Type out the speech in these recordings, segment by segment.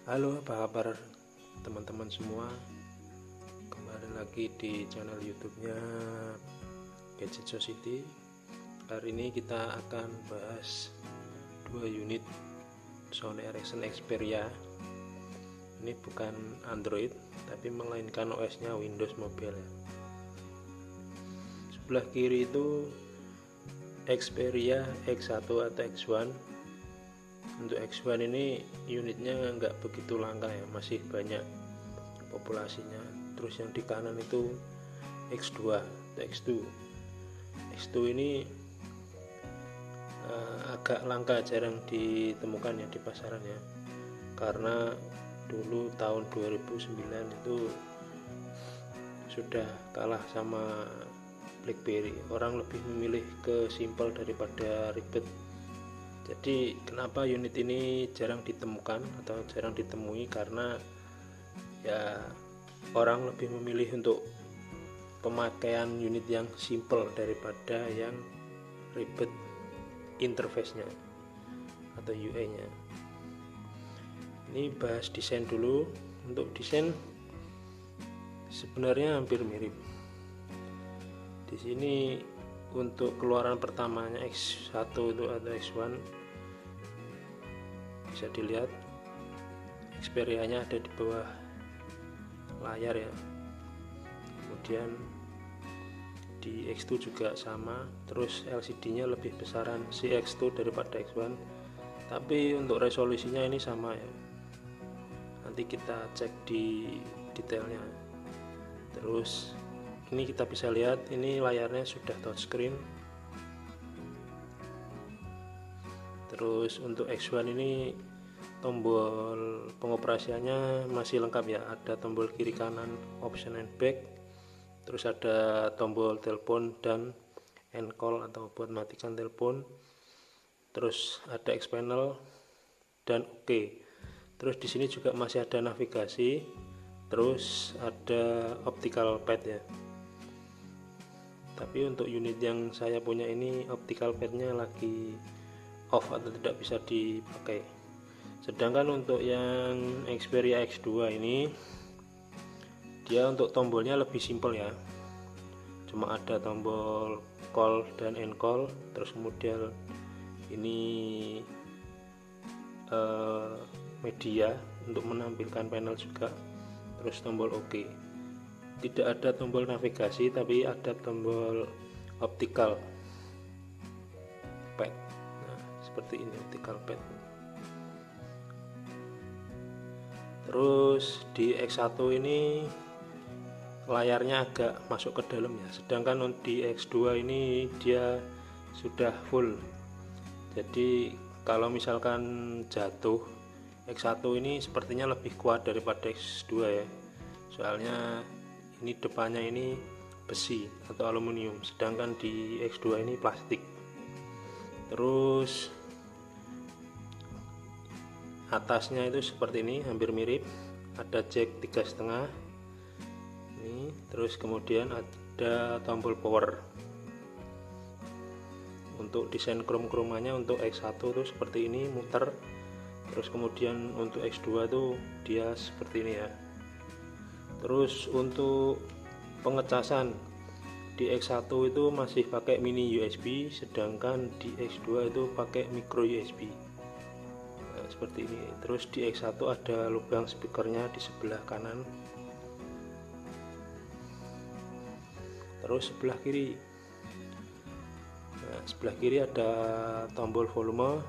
Halo, apa kabar teman-teman semua? Kembali lagi di channel YouTube-nya Gadget Society. Hari ini kita akan bahas 2 unit Sony Ericsson Xperia. Ini bukan Android, tapi melainkan OS-nya Windows Mobile ya. Sebelah kiri itu Xperia X1 atau X1. Untuk X1 ini unitnya nggak begitu langka ya, masih banyak populasinya. Terus yang di kanan itu X2 atau X2. X2 ini agak langka, jarang ditemukan ya di pasaran ya, karena dulu tahun 2009 itu sudah kalah sama BlackBerry. Orang lebih memilih ke simple daripada ribet. Jadi kenapa unit ini jarang ditemukan atau jarang ditemui, karena ya orang lebih memilih untuk pemakaian unit yang simple daripada yang ribet interface-nya atau UI-nya. Ini bahas desain dulu. Untuk desain sebenarnya hampir mirip. Di sini untuk keluaran pertamanya X1 itu atau X1 bisa dilihat Xperia-nya ada di bawah layar ya. Kemudian di X2 juga sama, terus LCD-nya lebih besaran si X2 daripada X1, tapi untuk resolusinya ini sama ya. Nanti kita cek di detailnya. Terus ini kita bisa lihat ini layarnya sudah touchscreen. Terus untuk X1 ini tombol pengoperasiannya masih lengkap ya, ada tombol kiri kanan option and back, terus ada tombol telepon dan end call atau buat matikan telepon, terus ada X panel dan OK. Terus di sini juga masih ada navigasi, terus ada optical pad ya. Tapi untuk unit yang saya punya ini optical padnya lagi off atau tidak bisa dipakai. Sedangkan untuk yang Xperia X2 ini dia untuk tombolnya lebih simpel ya, cuma ada tombol call dan end call, terus kemudian ini media untuk menampilkan panel juga, terus tombol OK. Tidak ada tombol navigasi, tapi ada tombol optical pad. Nah, seperti ini optical pad. Terus di X1 ini layarnya agak masuk ke dalam ya, sedangkan di X2 ini dia sudah full. Jadi kalau misalkan jatuh, X1 ini sepertinya lebih kuat daripada X2 ya. Soalnya ini depannya ini besi atau aluminium, sedangkan di X2 ini plastik. Terus atasnya itu seperti ini, hampir mirip, ada jack 3,5 ini, terus kemudian ada tombol power. Untuk desain krom-kromannya untuk X1 itu seperti ini, muter. Terus kemudian untuk X2 itu dia seperti ini ya. Terus untuk pengecasan di X1 itu masih pakai mini USB, sedangkan di X2 itu pakai micro USB. Nah, seperti ini. Terus di X1 ada lubang speakernya di sebelah kanan. Terus sebelah kiri. Nah, sebelah kiri ada tombol volume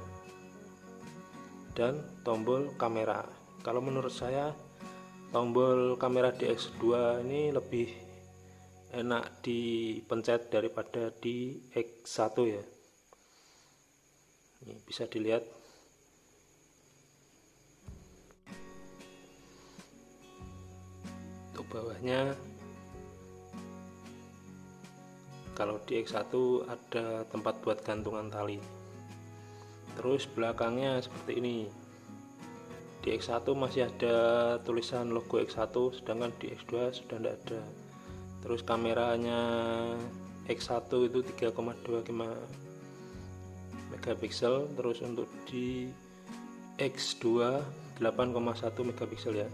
dan tombol kamera. Kalau menurut saya tombol kamera di X2 ini lebih enak dipencet daripada di X1 ya. Ini bisa dilihat. Untuk bawahnya, kalau di X1 ada tempat buat gantungan tali. Terus belakangnya seperti ini. Di X1 masih ada tulisan logo X1, sedangkan di X2 sudah tidak ada. Terus kameranya X1 itu 3,2 megapiksel. Terus untuk di X2 8,1 megapiksel ya.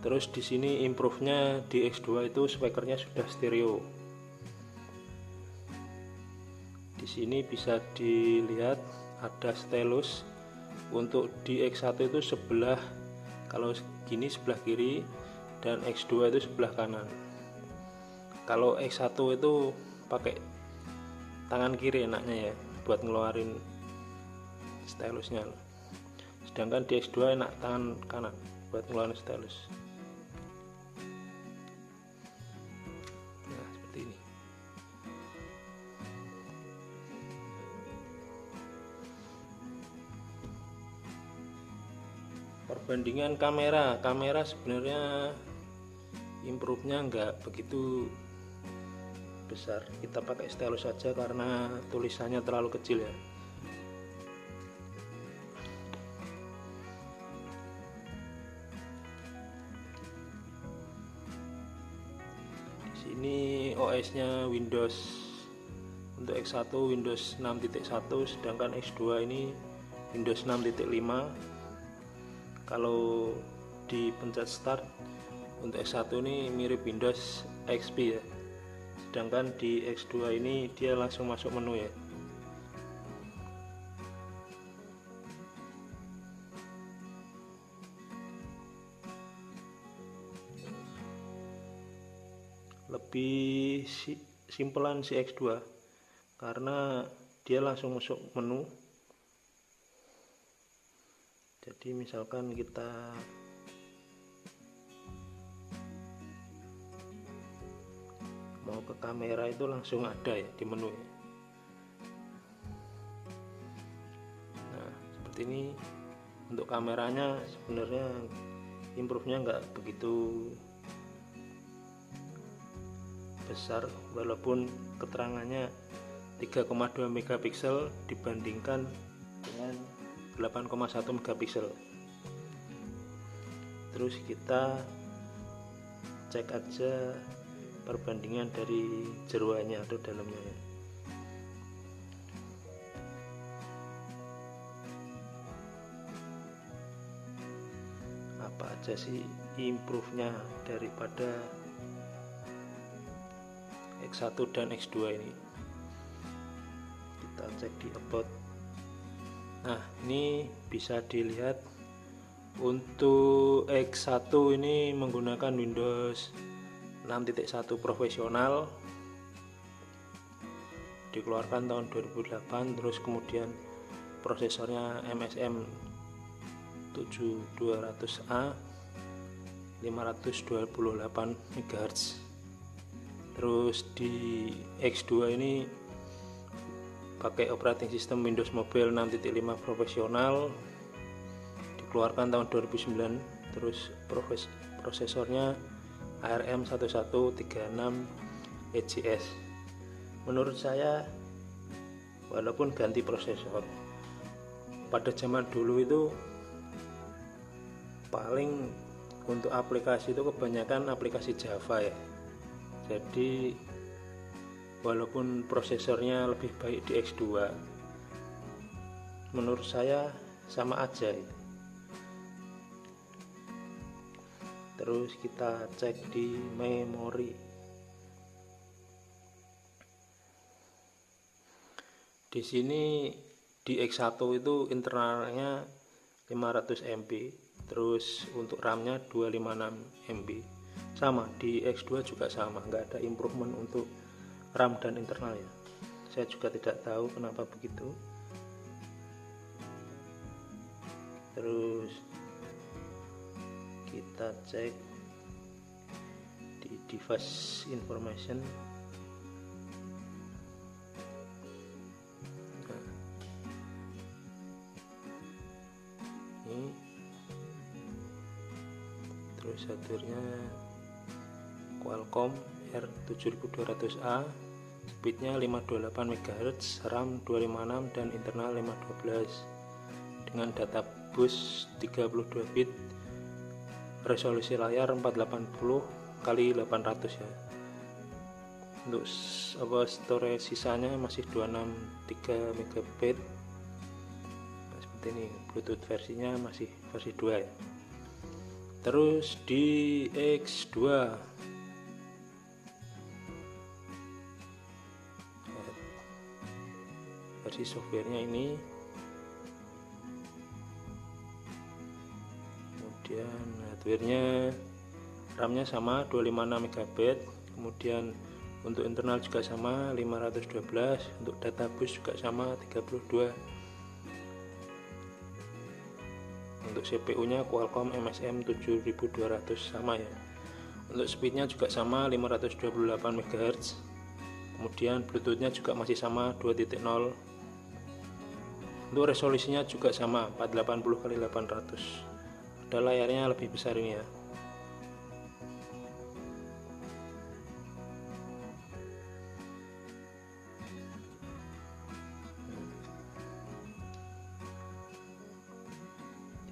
Terus di sini improve-nya di X2 itu speakernya sudah stereo. Di sini bisa dilihat ada stylus. Untuk di X1 itu sebelah, kalau gini sebelah kiri, dan X2 itu sebelah kanan. Kalau X1 itu pakai tangan kiri enaknya ya buat ngeluarin stylusnya, sedangkan di X2 enak tangan kanan buat ngeluarin stylus. Nah, seperti ini. Perbandingan kamera sebenarnya improve-nya nggak begitu besar. Kita pakai stylus saja karena tulisannya terlalu kecil ya. Di sini OS-nya Windows, untuk X1 Windows 6.1, sedangkan X2 ini Windows 6.5. Kalau dipencet start untuk X1 ini mirip Windows XP ya, sedangkan di X2 ini dia langsung masuk menu ya. Lebih simpelan si X2 karena dia langsung masuk menu. Jadi misalkan kita mau ke kamera itu langsung ada ya di menu ya. Nah, seperti ini untuk kameranya. Sebenarnya improve-nya nggak begitu besar, walaupun keterangannya 3,2 megapiksel dibandingkan dengan 8,1 megapiksel. Terus kita cek aja perbandingan dari jeroannya atau dalamnya ya. Apa aja sih improve-nya daripada X1 dan X2 ini? Kita cek di about. Nah, ini bisa dilihat untuk X1 ini menggunakan Windows 6.1 profesional, dikeluarkan tahun 2008. Terus kemudian prosesornya MSM 7200A 528 MHz. Terus di X2 ini pakai operating system Windows Mobile 6.5 profesional, dikeluarkan tahun 2009. Terus prosesornya ARM 1136 EGS. Menurut saya, walaupun ganti prosesor, pada zaman dulu itu paling untuk aplikasi itu kebanyakan aplikasi Java ya. Jadi walaupun prosesornya lebih baik di X2, menurut saya sama aja ya. Terus kita cek di memori. Di sini di X1 itu internalnya 500 MB, terus untuk RAM-nya 256 MB. Sama di X2 juga sama, nggak ada improvement untuk RAM dan internal ya. Saya juga tidak tahu kenapa begitu. Terus kita cek di device information. Nah, ini terus hardware-nya Qualcomm R7200A, speednya 528 MHz, RAM 256 dan internal 512 dengan data bus 32 bit, resolusi layar 480 x 800 ya. Untuk storage sisanya masih 263 MB. Nah, seperti seperti ini. Bluetooth versinya masih versi 2 ya. Terus di X2 versi softwarenya ini, kemudian hardwarenya, RAM-nya sama 256 MB, kemudian untuk internal juga sama 512, untuk data bus juga sama 32. Untuk CPU-nya Qualcomm MSM 7200 sama ya. Untuk speednya juga sama 528 MHz. Kemudian Bluetooth-nya juga masih sama 2.0. Untuk resolusinya juga sama 480x800. Ada layarnya lebih besar ini ya.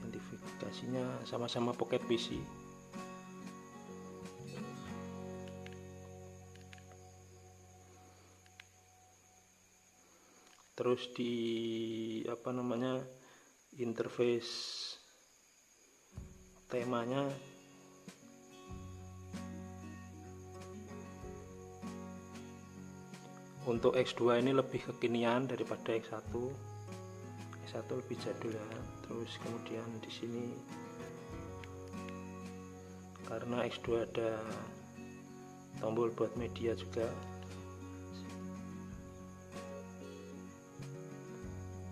Identifikasinya sama-sama Pocket PC. Terus di interface temanya untuk X2 ini lebih kekinian daripada X1. X1 lebih jadul ya. Terus kemudian di sini karena X2 ada tombol buat media juga.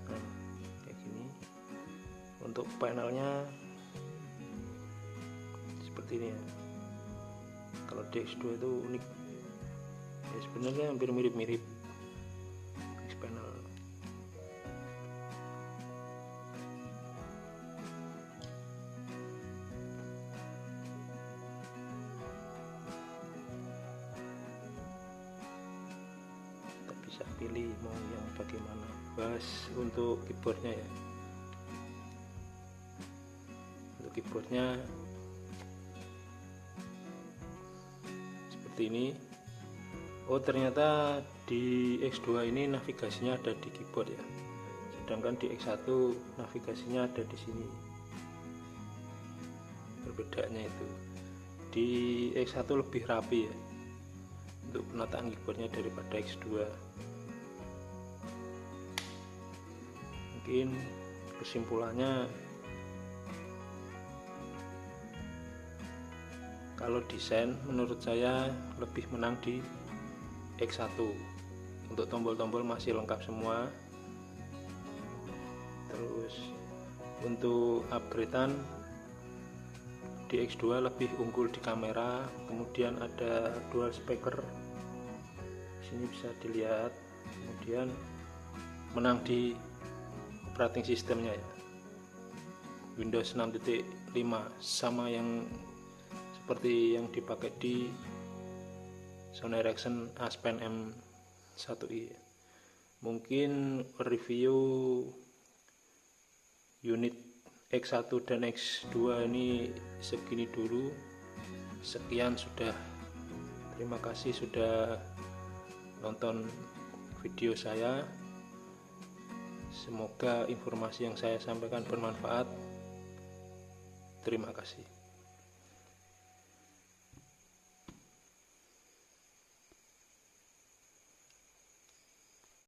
Nah, kayak gini. Untuk panelnya seperti ini ya. Kalau di X2 itu unik ya, sebenarnya hampir mirip-mirip X panel. Kita bisa pilih mau yang bagaimana. Bahas untuk keyboardnya ya. Untuk keyboardnya seperti ini. Oh, ternyata di X2 ini navigasinya ada di keyboard ya. Sedangkan di X1 navigasinya ada di sini. Perbedaannya itu. Di X1 lebih rapi ya untuk penataan keyboardnya daripada X2. Mungkin kesimpulannya, kalau desain menurut saya lebih menang di X1. Untuk tombol-tombol masih lengkap semua. Terus untuk upgradean di X2 lebih unggul di kamera, kemudian ada dual speaker. Sini bisa dilihat. Kemudian menang di operating sistemnya ya. Windows 6.5 sama yang seperti yang dipakai di Sony Ericsson Aspen M1i. Mungkin review unit X1 dan X2 ini segini dulu. Sekian sudah. Terima kasih sudah nonton video saya. Semoga informasi yang saya sampaikan bermanfaat. Terima kasih.